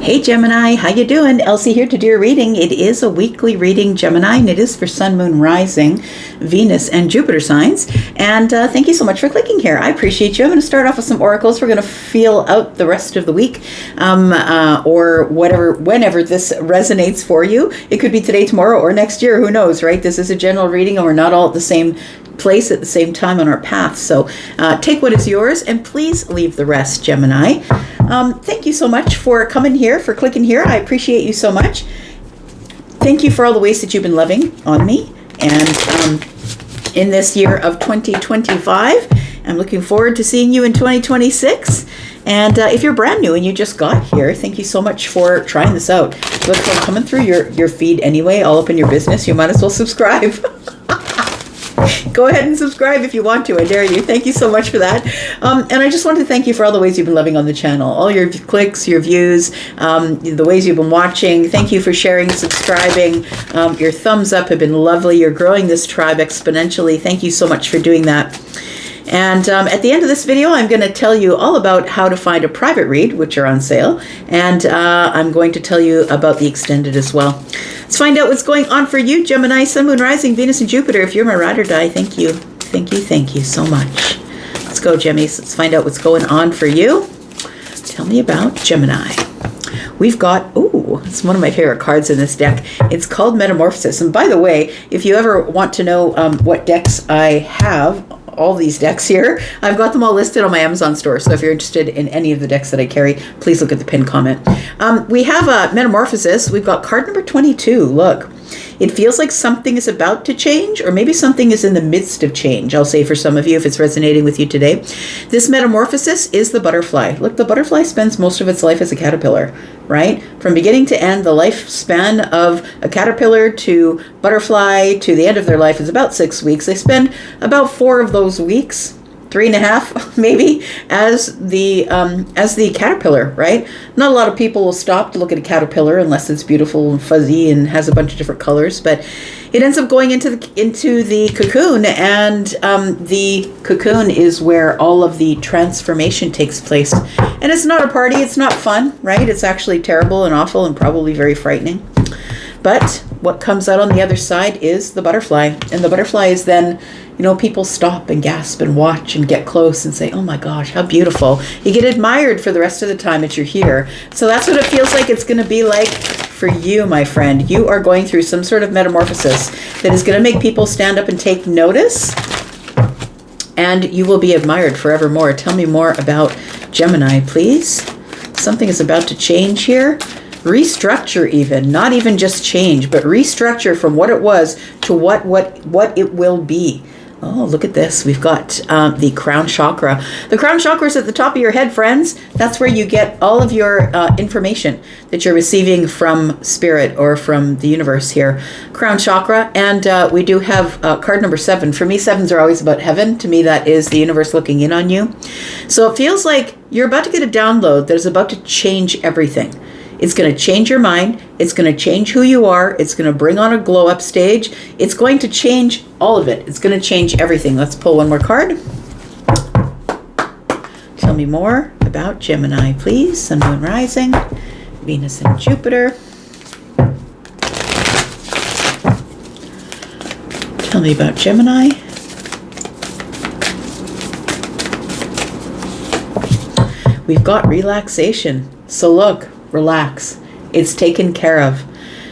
Hey Gemini, how you doing? Elsie here to do your reading. It is a weekly reading, Gemini, and it is for Sun, Moon, Rising, Venus, and Jupiter signs. And thank you so much for clicking here. I appreciate you. I'm going to start off with some oracles. We're going to feel out the rest of the week, or whatever, whenever this resonates for you. It could be today, tomorrow, or next year. Who knows, right? This is a general reading, and we're not all at the same place at the same time on our path. So take what is yours and please leave the rest, Gemini. Thank you so much for coming here, for clicking here. I appreciate you so much. Thank you for all the ways that you've been loving on me. And in this year of 2025, I'm looking forward to seeing you in 2026. And if you're brand new and you just got here, thank you so much for trying this out. Look, if I'm coming through your feed anyway, all up in your business, you might as well subscribe. Go ahead and subscribe if you want to. I dare you. Thank you so much for that. And I just want to thank you for all the ways you've been loving on the channel. All your clicks, your views, the ways you've been watching. Thank you for sharing, subscribing. Your thumbs up have been lovely. You're growing this tribe exponentially. Thank you so much for doing that. And at the end of this video, I'm going to tell you all about how to find a private read, which are on sale. And I'm going to tell you about the extended as well. Let's find out what's going on for you, Gemini, Sun, Moon, Rising, Venus, and Jupiter. If you're my ride or die, thank you. Thank you so much. Let's go, Gemmies. Let's find out what's going on for you. Tell me about Gemini. We've got, it's one of my favorite cards in this deck. It's called Metamorphosis. And by the way, if you ever want to know what decks I have, all these decks here, I've got them all listed on my Amazon store. So if you're interested in any of the decks that I carry, please look at the pinned comment. We have a Metamorphosis. We've got card number 22. Look, it feels like something is about to change, or maybe something is in the midst of change. I'll say for some of you, if it's resonating with you today. This Metamorphosis is the butterfly. Look, the butterfly spends most of its life as a caterpillar, right? From beginning to end, the lifespan of a caterpillar to butterfly to the end of their life is about 6 weeks. They spend about 4 of those weeks, 3.5 maybe, as the caterpillar, right? Not a lot of people will stop to look at a caterpillar unless it's beautiful and fuzzy and has a bunch of different colors, but it ends up going into the cocoon, and the cocoon is where all of the transformation takes place. And it's not a party, it's not fun, right? It's actually terrible and awful and probably very frightening. But what comes out on the other side is the butterfly. And the butterfly is then, people stop and gasp and watch and get close and say, oh my gosh, how beautiful. You get admired for the rest of the time that you're here. So that's what it feels like it's going to be like for you, my friend. You are going through some sort of metamorphosis that is going to make people stand up and take notice. And you will be admired forevermore. Tell me more about Gemini, please. Something is about to change here. Restructure even, not even just change, but restructure from what it was to what it will be. Oh, look at this. We've got the crown chakra. The crown chakra is at the top of your head, friends. That's where you get all of your information that you're receiving from spirit or from the universe here. Crown chakra. And we do have card number 7. For me, 7s are always about heaven. To me, that is the universe looking in on you. So it feels like you're about to get a download that is about to change everything. It's going to change your mind. It's going to change who you are. It's going to bring on a glow up stage. It's going to change all of it. It's going to change everything. Let's pull one more card. Tell me more about Gemini, please. Sun, Moon, Rising, Venus, and Jupiter. Tell me about Gemini. We've got relaxation. So look. Relax. It's taken care of.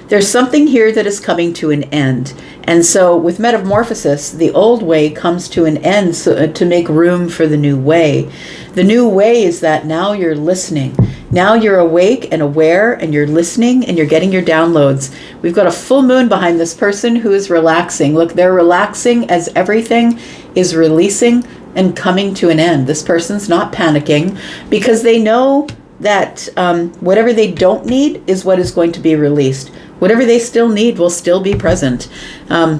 There's something here that is coming to an end. And so with metamorphosis, the old way comes to an end to make room for the new way. The new way is that now you're listening. Now you're awake and aware, and you're listening, and you're getting your downloads. We've got a full moon behind this person who is relaxing. Look, they're relaxing as everything is releasing and coming to an end. This person's not panicking because they know that whatever they don't need is what is going to be released. Whatever they still need will still be present.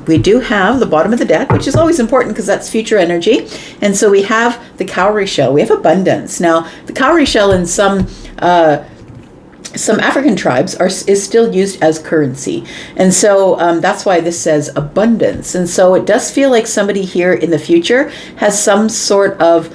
We do have the bottom of the deck, which is always important because that's future energy. And so we have the cowrie shell. We have abundance. Now, the cowrie shell in some African tribes is still used as currency. And so that's why this says abundance. And so it does feel like somebody here in the future has some sort of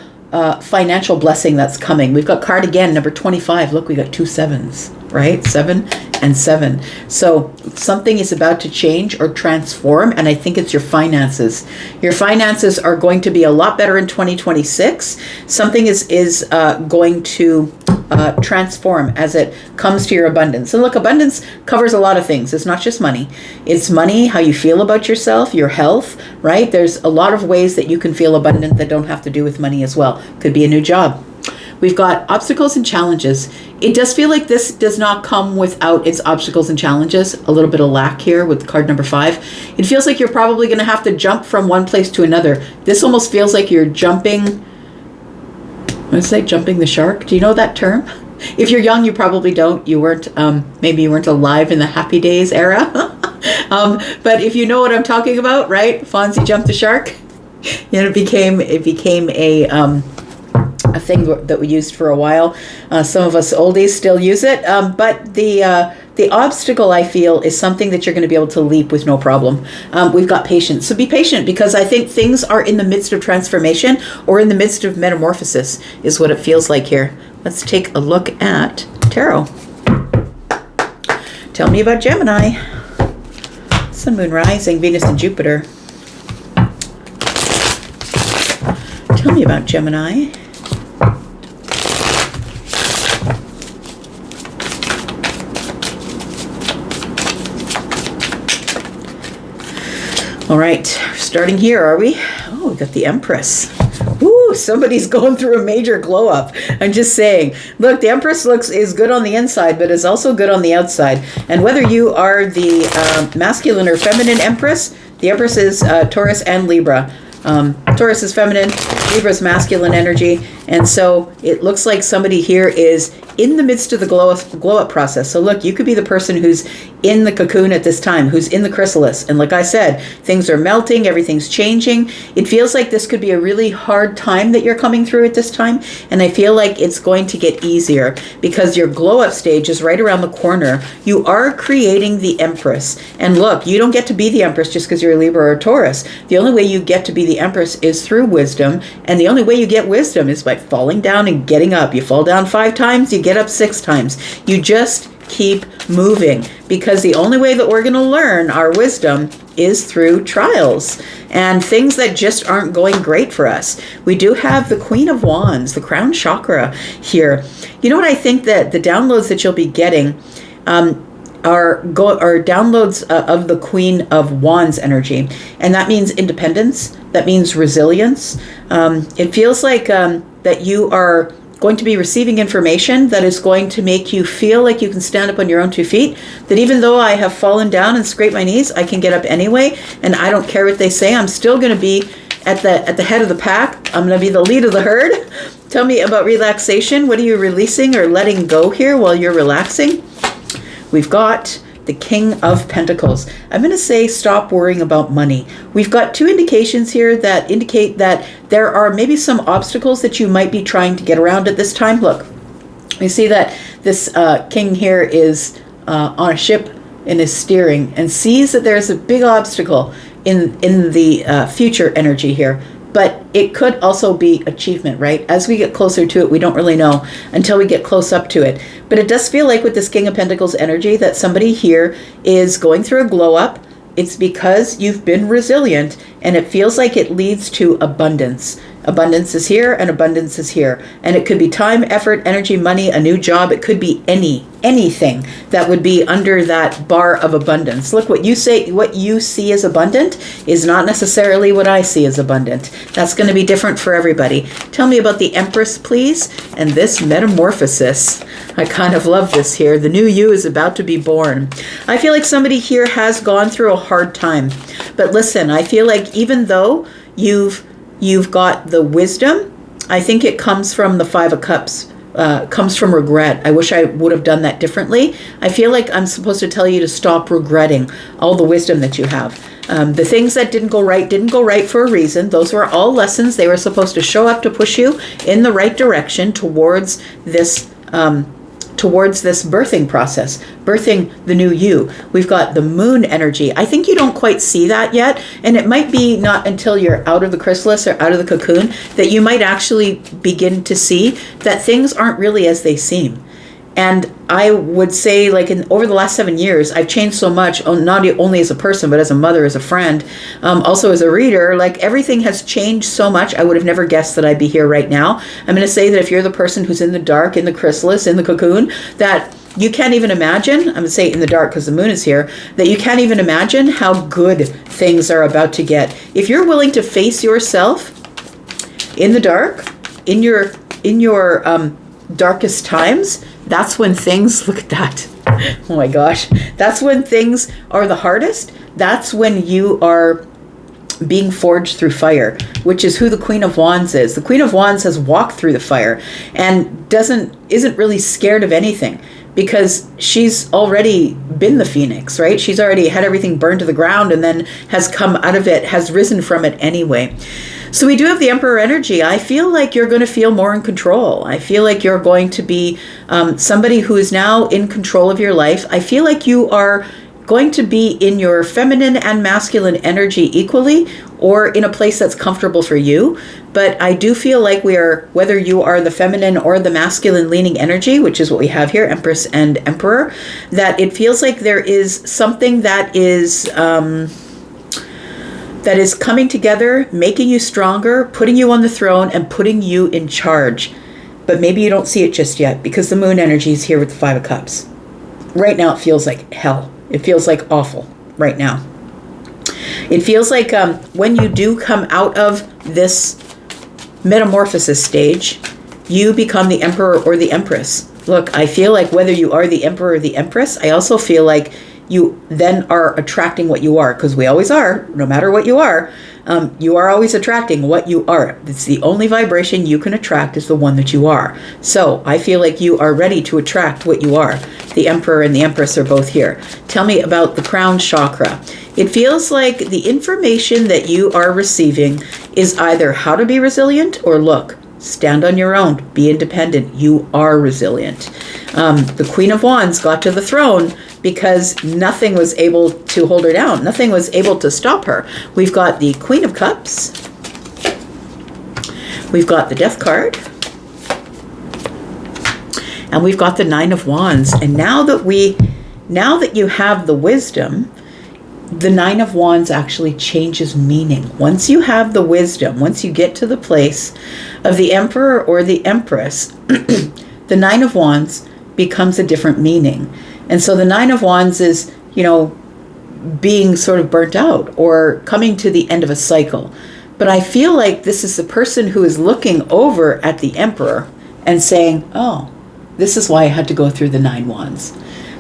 financial blessing that's coming. We've got card again, number 25. Look, we got 2 7s. right? 7 and 7. So something is about to change or transform, and I think it's your finances. Your finances are going to be a lot better in 2026. Something is going to transform as it comes to your abundance. And look, abundance covers a lot of things. It's not just money. It's money, how you feel about yourself, your health, right? There's a lot of ways that you can feel abundant that don't have to do with money as well. Could be a new job. We've got obstacles and challenges. It does feel like this does not come without its obstacles and challenges. A little bit of lack here with card number 5. It feels like you're probably going to have to jump from one place to another. This almost feels like you're jumping, let's say jumping the shark. Do you know that term? If you're young, you probably don't. You weren't, maybe you weren't alive in the Happy Days era. But if you know what I'm talking about, right? Fonzie jumped the shark. And it became a thing that we used for a while. Some of us oldies still use it. But the obstacle, I feel, is something that you're going to be able to leap with no problem. We've got patience. So be patient, because I think things are in the midst of transformation or in the midst of metamorphosis is what it feels like here. Let's take a look at tarot. Tell me about Gemini. Sun, Moon, Rising, Venus, and Jupiter. Tell me about Gemini. All right, starting here, are we? Oh, we got the Empress. Ooh, somebody's going through a major glow up. I'm just saying. Look, the Empress is good on the inside, but is also good on the outside. And whether you are the masculine or feminine Empress, the Empress is Taurus and Libra. Taurus is feminine, Libra is masculine energy. And so it looks like somebody here is in the midst of the glow up process. So look, you could be the person who's in the cocoon at this time, who's in the chrysalis. And like I said, things are melting, everything's changing. It feels like this could be a really hard time that you're coming through at this time. And I feel like it's going to get easier because your glow up stage is right around the corner. You are creating the Empress. And look, you don't get to be the Empress just because you're a Libra or a Taurus. The only way you get to be the Empress is through wisdom. And the only way you get wisdom is by falling down and getting up. You fall down 5 times, you get up 6 times. You just keep moving, because the only way that we're going to learn our wisdom is through trials and things that just aren't going great for us. We do have the Queen of Wands, the crown chakra here. You know what I think that the downloads that you'll be getting are downloads of the Queen of Wands energy. And that means independence. That means resilience. It feels like that you are going to be receiving information that is going to make you feel like you can stand up on your own 2 feet, that even though I have fallen down and scraped my knees, I can get up anyway, and I don't care what they say. I'm still going to be at the head of the pack. I'm going to be the lead of the herd. Tell me about relaxation. What are you releasing or letting go here while you're relaxing? We've got the King of Pentacles. I'm going to say stop worrying about money. We've got 2 indications here that indicate that there are maybe some obstacles that you might be trying to get around at this time. Look, we see that this king here is on a ship and is steering and sees that there's a big obstacle in the future energy here. But it could also be achievement, right? As we get closer to it, we don't really know until we get close up to it. But it does feel like with this King of Pentacles energy that somebody here is going through a glow up. It's because you've been resilient, and it feels like it leads to abundance. Abundance is here and abundance is here. And it could be time, effort, energy, money, a new job. It could be anything that would be under that bar of abundance. Look, what you see as abundant is not necessarily what I see as abundant. That's going to be different for everybody. Tell me about the Empress, please. And this metamorphosis. I kind of love this here. The new you is about to be born. I feel like somebody here has gone through a hard time. But listen, I feel like even though you've got the wisdom, I think it comes from the 5 of Cups, comes from regret. I wish I would have done that differently. I feel like I'm supposed to tell you to stop regretting all the wisdom that you have. The things that didn't go right for a reason. Those were all lessons. They were supposed to show up to push you in the right direction towards this birthing process, birthing the new you. We've got the moon energy. I think you don't quite see that yet. And it might be not until you're out of the chrysalis or out of the cocoon that you might actually begin to see that things aren't really as they seem. And I would say, like, over the last 7 years, I've changed so much, not only as a person, but as a mother, as a friend, also as a reader. Like, everything has changed so much. I would have never guessed that I'd be here right now. I'm going to say that if you're the person who's in the dark, in the chrysalis, in the cocoon, that you can't even imagine, I'm going to say in the dark because the moon is here, that you can't even imagine how good things are about to get. If you're willing to face yourself in the dark, in your darkest times, that's when things, look at that. Oh my gosh. That's when things are the hardest. That's when you are being forged through fire, which is who the Queen of Wands is. The Queen of Wands has walked through the fire and isn't really scared of anything, because she's already been the phoenix, right? She's already had everything burned to the ground and then has come out of it, has risen from it anyway. So we do have the Emperor energy. I feel like you're going to feel more in control. I feel like you're going to be somebody who is now in control of your life. I feel like you are going to be in your feminine and masculine energy equally, or in a place that's comfortable for you. But I do feel like whether you are the feminine or the masculine leaning energy, which is what we have here, Empress and Emperor, that it feels like there is something that is coming together, making you stronger, putting you on the throne, and putting you in charge. But maybe you don't see it just yet, because the moon energy is here with the 5 of Cups. Right now it feels like hell. It feels like awful right now. It feels like when you do come out of this metamorphosis stage, you become the Emperor or the Empress. Look, I feel like whether you are the Emperor or the Empress, I also feel like you then are attracting what you are, because we always are, no matter what you are always attracting what you are. It's the only vibration you can attract is the one that you are. So I feel like you are ready to attract what you are. The Emperor and the Empress are both here. Tell me about the crown chakra. It feels like the information that you are receiving is either how to be resilient or look, stand on your own, be independent. You are resilient. The Queen of Wands got to the throne because nothing was able to hold her down. Nothing was able to stop her. We've got the Queen of Cups. We've got the Death card. And we've got the 9 of Wands. And now that you have the wisdom, the 9 of Wands actually changes meaning. Once you have the wisdom, once you get to the place of the Emperor or the Empress, the 9 of Wands becomes a different meaning. And so the 9 of Wands is, being sort of burnt out or coming to the end of a cycle. But I feel like this is the person who is looking over at the Emperor and saying, oh, this is why I had to go through the 9 Wands.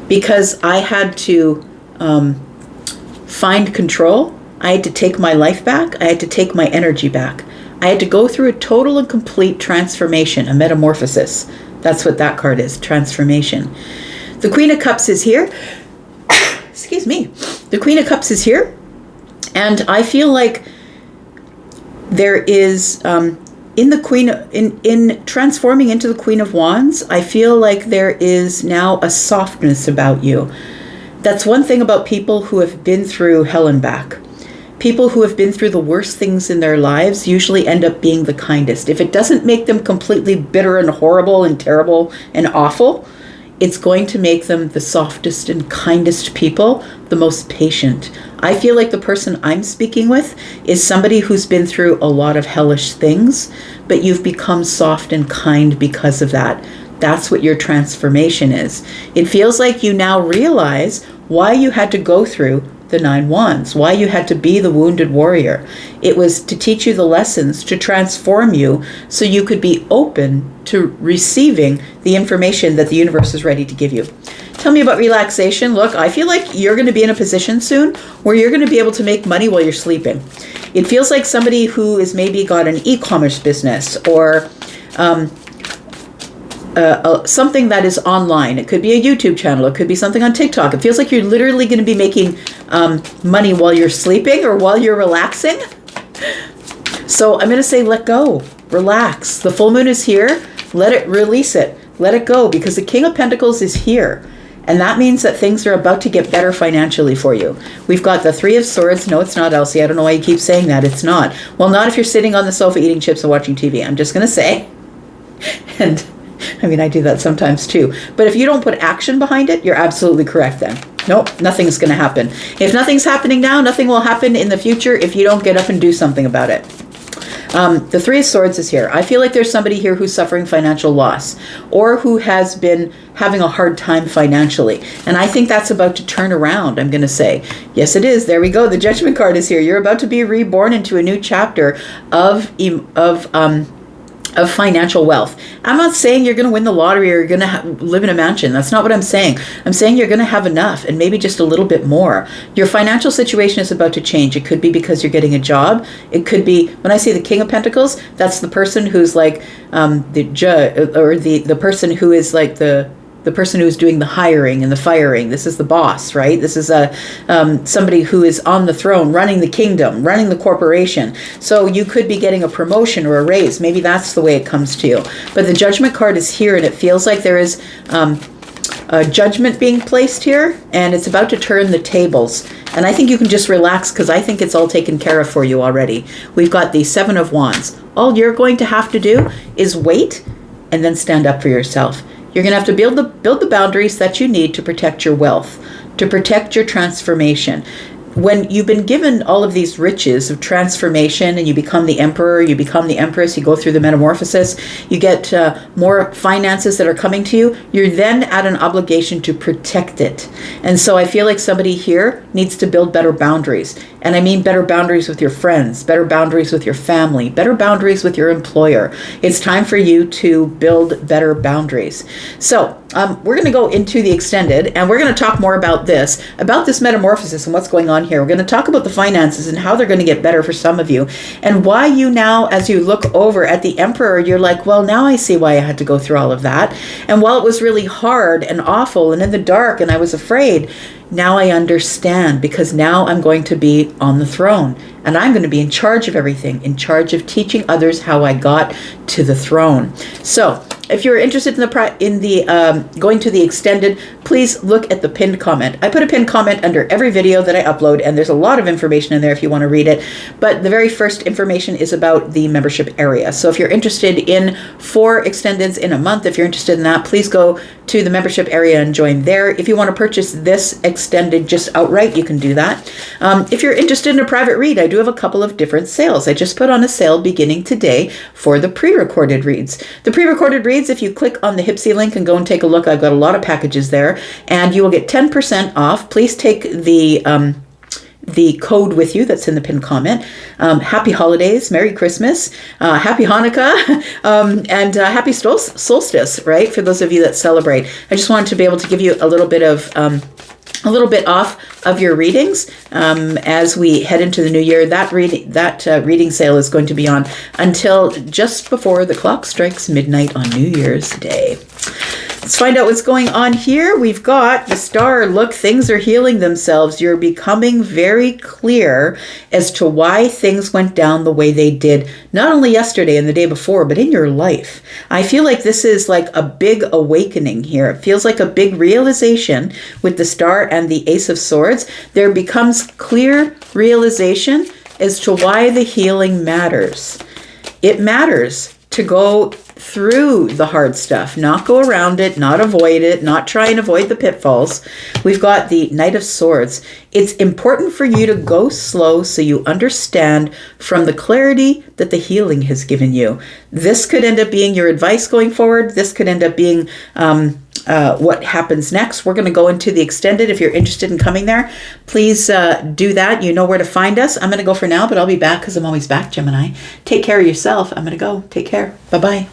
Because I had to find control. I had to take my life back. I had to take my energy back. I had to go through a total and complete transformation, a metamorphosis. That's what that card is, transformation. The Queen of Cups is here. Excuse me. The Queen of Cups is here. And I feel like there is, in transforming into the Queen of Wands, I feel like there is now a softness about you. That's one thing about people who have been through hell and back. People who have been through the worst things in their lives usually end up being the kindest. If it doesn't make them completely bitter and horrible and terrible and awful, it's going to make them the softest and kindest people, the most patient. I feel like the person I'm speaking with is somebody who's been through a lot of hellish things, but you've become soft and kind because of that. That's what your transformation is. It feels like you now realize why you had to go through the 9 Wands, why you had to be the wounded warrior. It was to teach you the lessons, to transform you so you could be open to receiving the information that the universe is ready to give you. Tell me about relaxation. Look, I feel like you're going to be in a position soon where you're going to be able to make money while you're sleeping. It feels like somebody who has maybe got an e-commerce business or something that is online. It could be a YouTube channel. It could be something on TikTok. It feels like you're literally going to be making money while you're sleeping or while you're relaxing. So I'm going to say let go. Relax. The full moon is here. Let it release it. Let it go, because the King of Pentacles is here. And that means that things are about to get better financially for you. We've got the 3 of Swords. No, it's not, Elsie. I don't know why you keep saying that. It's not. Well, not if you're sitting on the sofa eating chips and watching TV. I'm just going to say. And I mean, I do that sometimes too. But if you don't put action behind it, you're absolutely correct then. Nope, nothing's going to happen. If nothing's happening now, nothing will happen in the future if you don't get up and do something about it. The Three of Swords is here. I feel like there's somebody here who's suffering financial loss or who has been having a hard time financially. And I think that's about to turn around, I'm going to say. Yes, it is. There we go. The Judgment card is here. You're about to be reborn into a new chapter of financial wealth. I'm not saying you're going to win the lottery or you're going to live in a mansion. That's not what I'm saying. I'm saying you're going to have enough and maybe just a little bit more. Your financial situation is about to change. It could be because you're getting a job. It could be, when I say the King of Pentacles, that's the person who's like the judge, or the person who is like the person who's doing the hiring and the firing. This is the boss, right? This is somebody who is on the throne, running the kingdom, running the corporation. So you could be getting a promotion or a raise. Maybe that's the way it comes to you. But the Judgment card is here, and it feels like there is a judgment being placed here, and it's about to turn the tables. And I think you can just relax, because I think it's all taken care of for you already. We've got the Seven of Wands. All you're going to have to do is wait and then stand up for yourself. You're going to have to build the boundaries that you need to protect your wealth, to protect your transformation. When you've been given all of these riches of transformation and you become the emperor, you become the empress, you go through the metamorphosis, you get more finances that are coming to you, you're then at an obligation to protect it. And so I feel like somebody here needs to build better boundaries. And I mean better boundaries with your friends, better boundaries with your family, better boundaries with your employer. It's time for you to build better boundaries. So we're going to go into the extended, and we're going to talk more about this metamorphosis and what's going on here. We're going to talk about the finances and how they're going to get better for some of you, and why you now, as you look over at the Emperor, you're like, well, now I see why I had to go through all of that. And while it was really hard and awful and in the dark and I was afraid, now I understand, because now I'm going to be on the throne and I'm going to be in charge of everything, in charge of teaching others how I got to the throne. So if you're interested in the going to the extended, please look at the pinned comment. I put a pinned comment under every video that I upload, and there's a lot of information in there if you want to read it. But the very first information is about the membership area. So if you're interested in 4 extendeds in a month, if you're interested in that, please go to the membership area and join there. If you want to purchase this extended just outright, you can do that. If you're interested in a private read, I do have a couple of different sales. I just put on a sale beginning today for the pre-recorded reads. The pre-recorded reads, if you click on the Hypsee link and go and take a look, I've got a lot of packages there, and you will get 10% off. Please take the code with you that's in the pinned comment. Happy holidays, Merry Christmas, Happy Hanukkah, and Happy Solstice, right? For those of you that celebrate. I just wanted to be able to give you a little bit off of your readings as we head into the new year. That reading sale is going to be on until just before the clock strikes midnight on New Year's Day. Let's find out what's going on here. We've got the Star. Look, things are healing themselves. You're becoming very clear as to why things went down the way they did, not only yesterday and the day before, but in your life. I feel like this is like a big awakening here. It feels like a big realization with the Star and the Ace of Swords. There becomes clear realization as to why the healing matters. It matters to go through the hard stuff, not go around it, not avoid it, not try and avoid the pitfalls. We've got the Knight of Swords. It's important for you to go slow so you understand from the clarity that the healing has given you. This could end up being your advice going forward. This could end up being what happens next. We're going to go into the extended. If you're interested in coming there, please do that. You know where to find us. I'm going to go for now, but I'll be back because I'm always back, Gemini. Take care of yourself. I'm going to go. Take care. Bye-bye.